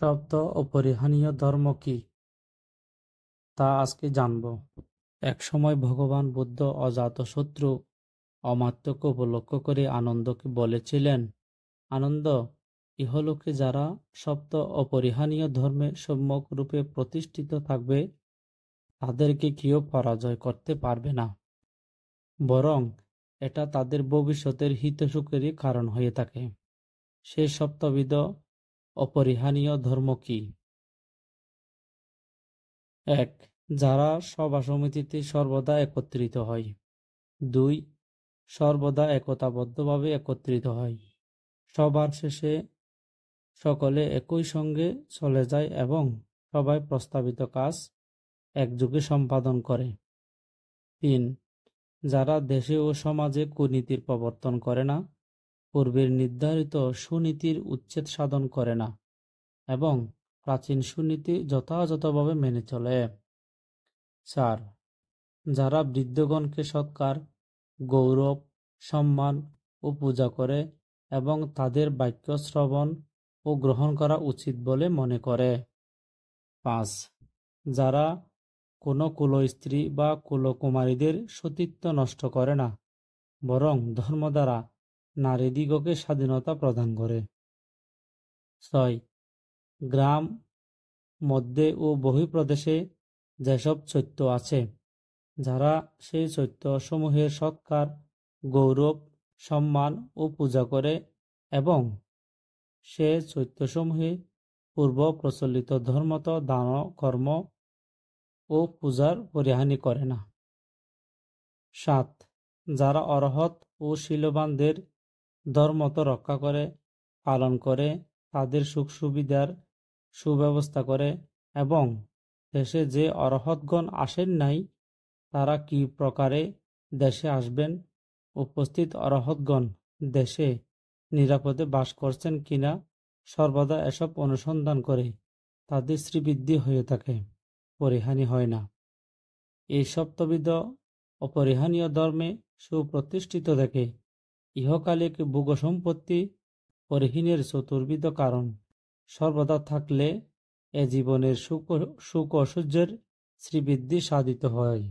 সপ্ত অপরিহানীয় ধর্ম কি, তা আজকে জানব। একসময় ভগবান বুদ্ধ অজাতশত্রু অমাত্যকে উপলক্ষ করে আনন্দকে বলেছিলেন, আনন্দ, ইহলোকে যারা সপ্ত অপরিহানীয় ধর্মে সম্যক রূপে প্রতিষ্ঠিত থাকবে তাদেরকে কেউ পরাজয় করতে পারবে না, বরং এটা তাদের ভবিষ্যতের হিতসুখেরই কারণ হয়ে থাকে। সেই সপ্তবিধ অপরিহানীয় ধর্ম কি? ১. যারা সভা সমিতিতে সর্বদা একত্রিত হয়। ২. সর্বদা একতাবদ্ধভাবে একত্রিত হয়। সবার শেষে সকলে একই সঙ্গে চলে যায় এবং সবাই প্রস্তাবিত কাজ একযোগে সম্পাদন করে। ৩. যারা দেশে ও সমাজে কুনীতির প্রবর্তন করে না, পূর্বের নির্ধারিত সুনীতির উচ্ছেদ সাধন করে না এবং প্রাচীন সুনীতি যথাযথভাবে মেনে চলে। ৪. যারা বৃদ্ধগণকে সৎকার, গৌরব, সম্মান ও পূজা করে এবং তাদের বাক্য শ্রবণ ও গ্রহণ করা উচিত বলে মনে করে। ৫. যারা কোনো কুলস্ত্রী বা কুলকুমারীদের সতীত্ব নষ্ট করে না, বরং ধর্ম দ্বারা নারীদিগকে স্বাধীনতা প্রদান করে। ৬. গ্রাম, মধ্যে ও বহিঃপ্রদেশে যেসব চৈত্য আছে, যারা সেই চৈত্যসমূহের সৎকার, গৌরব, সম্মান ও পূজা করে এবং সে চৈত্যসমূহে পূর্ব প্রচলিত ধর্মত দান, কর্ম ও পূজার পরিহানি করে না। ৭. যারা অরহৎ ও শীলবানদের ধর্মত রক্ষা করে, পালন করে, তাদের সুখ সুবিধার সুব্যবস্থা করে এবং দেশে যে অরহৎগণ আসেন নাই তারা কি প্রকারে দেশে আসবেন, উপস্থিত অরহৎগণ দেশে নিরাপদে বাস করছেন কিনা সর্বদা এসব অনুসন্ধান করে তাদের শ্রীবৃদ্ধি হয়ে থাকে, পরিহানি হয় না। এই সপ্তবিধ অপরিহানীয় ধর্মে সুপ্রতিষ্ঠিত থেকে ইহকালিক ভোগ সম্পত্তি পরিহীনের চতুর্বিধ কারণ সর্বদা থাকলে এ জীবনের সুখ ও সূর্যের শ্রীবৃদ্ধি সাধিত হয়।